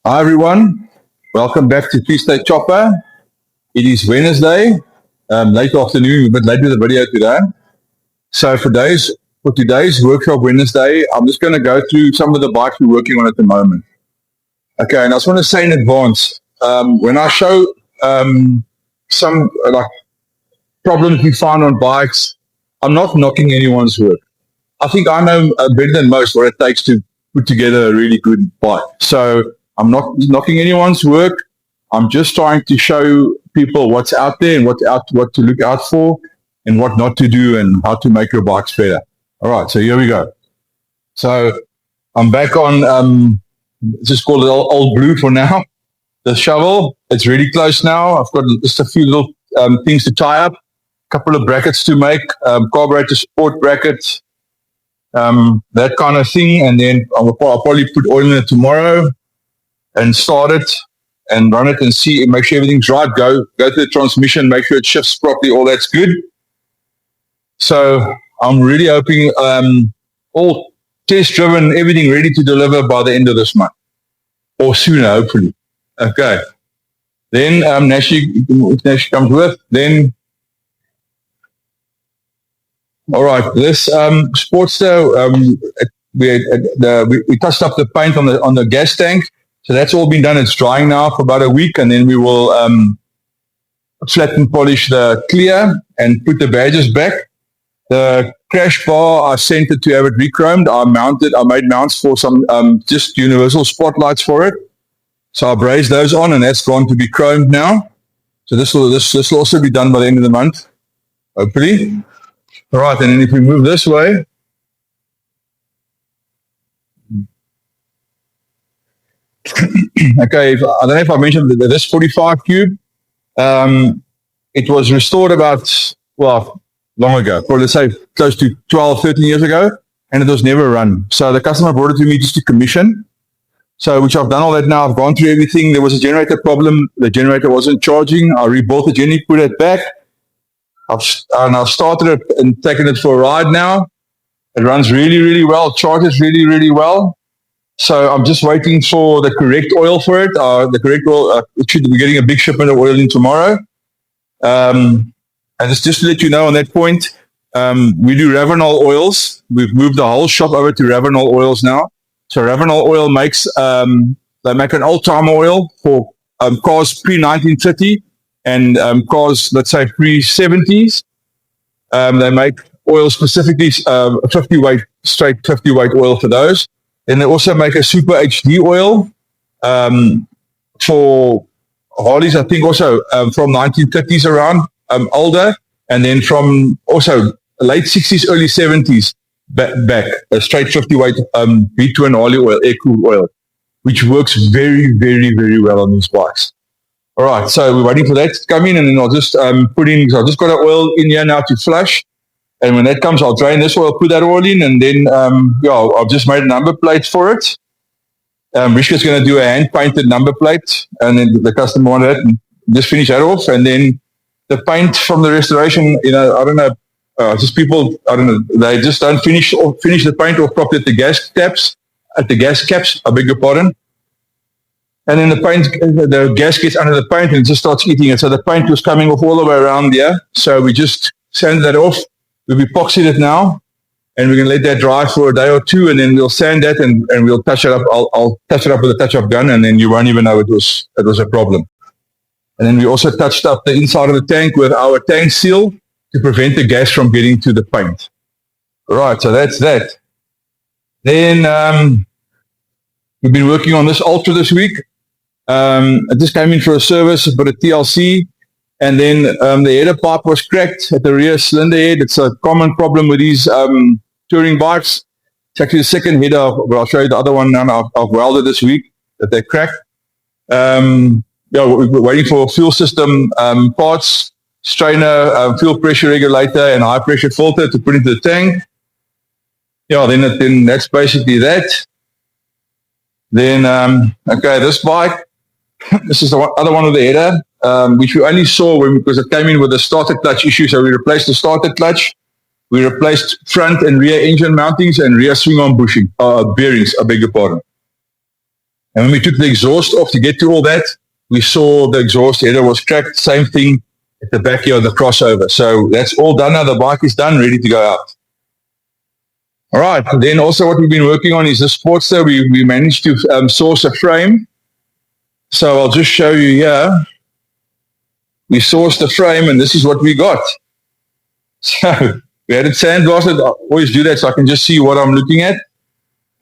Hi everyone, welcome back to Tuesday Chopper. It is Wednesday, late afternoon, but late with the video today. So for today's workshop Wednesday, I'm just going to go through some of the bikes we're working on at the moment. Okay, and I just want to say in advance, when I show some problems we find on bikes, I'm not knocking anyone's work. I think I know better than most what it takes to put together a really good bike. So I'm not knocking anyone's work. I'm just trying to show people what's out there and what to look out for and what not to do and how to make your bikes better. All right, so here we go. So I'm back on, just call it old blue for now. The shovel, it's really close now. I've got just a few little things to tie up, a couple of brackets to make, carburetor support brackets, that kind of thing. And then I'll probably put oil in it tomorrow and start it and run it and see, make sure everything's right. Go to the transmission, make sure it shifts properly. All that's good. So I'm really hoping all test driven, everything ready to deliver by the end of this month or sooner, hopefully. Okay. Then Nashi comes with. Then, all right. This Sportster, we touched up the paint on the gas tank. So that's all been done. It's drying now for about a week, and then we will flatten polish the clear and put the badges back. The crash bar, I sent it to have it re-chromed. I made mounts for some just universal spotlights for it. So I brazed those on, and that's gone to be chromed now. So this will also be done by the end of the month, hopefully. All right, and then if we move this way. Okay, I don't know if I mentioned this 45 cube. It was restored long ago, probably let's say close to 12, 13 years ago, and it was never run. So the customer brought it to me just to commission. So which I've done all that now. I've gone through everything. There was a generator problem. The generator wasn't charging. I rebuilt the generator, put it back. I've started it and taken it for a ride now. It runs really, really well. Charges really, really well. So I'm just waiting for the correct oil for it. The correct oil, it should be getting a big shipment of oil in tomorrow. And just to let you know on that point, we do Ravenol oils. We've moved the whole shop over to Ravenol oils now. So Ravenol oil makes, they make an old-time oil for cars pre-1930 and cars, let's say, pre-70s. They make oil specifically, 50 weight oil for those. Then they also make a Super HD oil for Harleys, I think also from 1930s around, older. And then from also late 60s, early 70s back a straight 50 weight B2 and Harley oil, air-cooled oil, which works very, very, very well on these bikes. All right, so we're waiting for that to come in, and then I'll just so I've just got an oil in here now to flush. And when that comes, I'll drain this oil, put that oil in, and then, I've just made a number plate for it. Rishka's going to do a hand-painted number plate, and then the customer wanted it, and just finish that off. And then the paint from the restoration, I don't know, they just don't finish the paint off properly at the gas caps, I beg your pardon. And then the gas gets under the paint and it just starts eating it. So the paint was coming off all the way around there. So we just sanded that off. We've epoxied it now, and we're going to let that dry for a day or two, and then we'll sand that and we'll touch it up. I'll touch it up with a touch-up gun, and then you won't even know it was a problem. And then we also touched up the inside of the tank with our tank seal to prevent the gas from getting to the paint. All right, so that's that. Then we've been working on this Ultra this week. It just came in for a service, but a TLC. And then the header pipe was cracked at the rear cylinder head. It's a common problem with these touring bikes. It's actually the second header, but I'll show you the other one now. I've welded this week that they cracked. We're waiting for fuel system parts, strainer, fuel pressure regulator, and high pressure filter to put into the tank. Then that's basically that. Then, this bike, this is the other one with the header. Which we only saw because it came in with a starter clutch issue. So we replaced the starter clutch. We replaced front and rear engine mountings and rear swing arm bearings, I beg your pardon. And when we took the exhaust off to get to all that, we saw the exhaust header was cracked. Same thing at the back here of the crossover. So that's all done now. The bike is done, ready to go out. All right. Then also what we've been working on is the Sportster. We managed to source a frame. So I'll just show you here. We sourced the frame, and this is what we got. So we had it sandblasted. I always do that so I can just see what I'm looking at.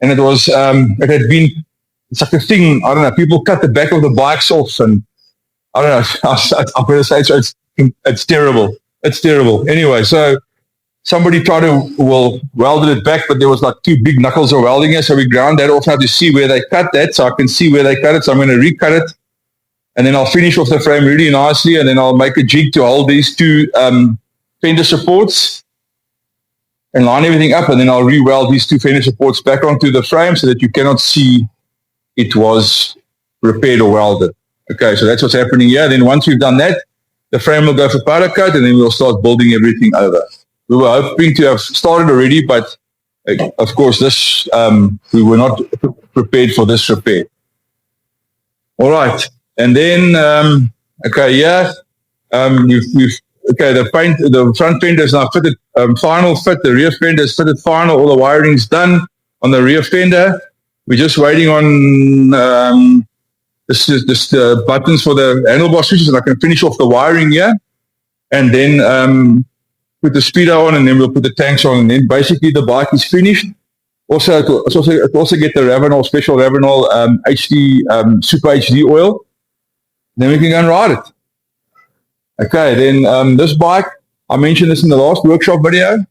And it was, it had been, it's like a thing, I don't know, people cut the back of the bikes off, and I don't know, I'm going to say so it's terrible. It's terrible. Anyway, so somebody tried to, welded it back, but there was like 2 big knuckles of welding here, so we ground that off now to see where they cut that, so I can see where they cut it, so I'm going to recut it, and then I'll finish off the frame really nicely, and then I'll make a jig to hold these 2 fender supports, and line everything up, and then I'll re-weld these 2 fender supports back onto the frame so that you cannot see it was repaired or welded. Okay, so that's what's happening here. Then once we've done that, the frame will go for powder coat, and then we'll start building everything over. We were hoping to have started already, but of course, this we were not prepared for this repair. All right, and then okay, yeah, okay, the front fender is now fitted, final fit. The rear fender is fitted final. All the wiring's done on the rear fender. We're just waiting on this buttons for the handlebar switches, and I can finish off the wiring here, and then put the speedo on, and then we'll put the tanks on, and then basically the bike is finished. Also, it also get the Ravenol, special Ravenol HD Super HD oil. Then we can go and ride it. Okay, then this bike, I mentioned this in the last workshop video.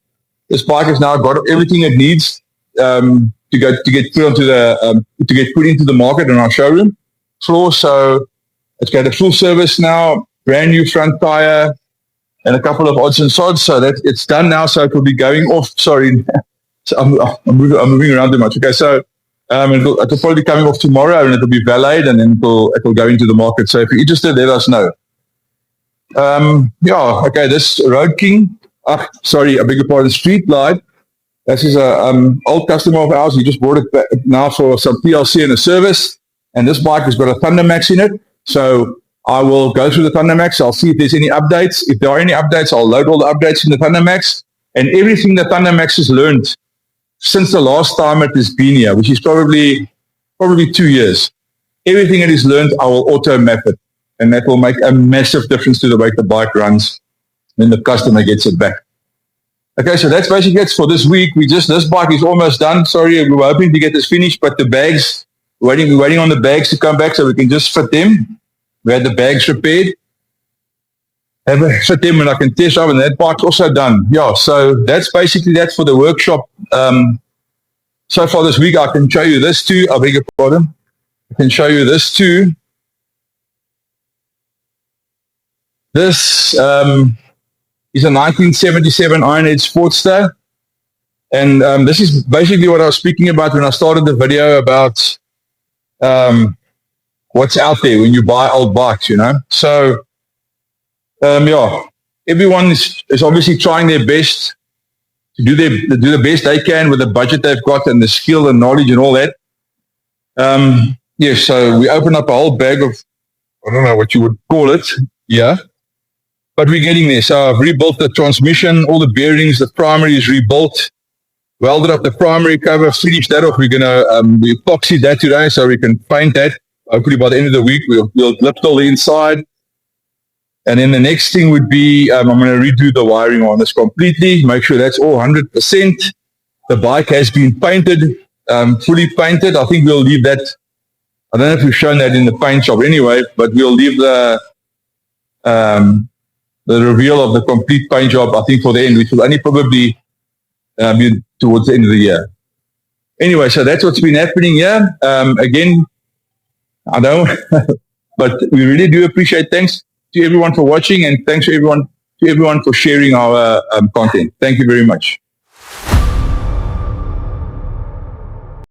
This bike has now got everything it needs to get put onto the to get put into the market in our showroom floor. So it's got a full service now, brand new front tire, and a couple of odds and sods. So that it's done now. So it will be going off. Sorry, so I'm moving around too much. Okay, so it'll probably be coming off tomorrow, and it'll be valeted, and then it'll go into the market. So if you're interested, let us know. Yeah, okay, this Road King, sorry, I beg your pardon, Street Glide. This is a old customer of ours. He just brought it back now for some PLC and a service. And this bike has got a Thundermax in it. So I will go through the Thundermax. I'll see if there's any updates. If there are any updates, I'll load all the updates in the Thundermax. And everything the Thundermax has learned since the last time it has been here, which is probably 2 years. Everything it has learned, I will auto map it. And that will make a massive difference to the way the bike runs when the customer gets it back. Okay, so that's basically it for this week. This bike is almost done. Sorry, we were hoping to get this finished, but the bags, we're waiting on the bags to come back so we can just fit them. We had the bags repaired. Fit them and I can test up, and that bike's also done. Yeah, so that's basically that for the workshop. So far this week, I can show you this too. I beg your pardon. I can show you this too. This is a 1977 Iron Edge Sportster. And this is basically what I was speaking about when I started the video about what's out there when you buy old bikes, you know. So, yeah, everyone is obviously trying their best to do the best they can with the budget they've got and the skill and knowledge and all that. Yes, so we open up a whole bag of, I don't know what you would call it, yeah. But we're getting there. So I've rebuilt the transmission, all the bearings, the primary is rebuilt, welded up the primary cover, finished that off. We're going to we epoxy that today so we can paint that. Hopefully by the end of the week, we'll lift all the inside. And then the next thing would be, I'm going to redo the wiring on this completely, make sure that's all 100%. The bike has been painted, fully painted. I think we'll leave that. I don't know if we've shown that in the paint shop anyway, but we'll leave the reveal of the complete paint job, I think, for the end, which will only probably be towards the end of the year. Anyway, so that's what's been happening here. Again, I know, but we really do appreciate. Thanks to everyone for watching, and thanks to everyone for sharing our content. Thank you very much.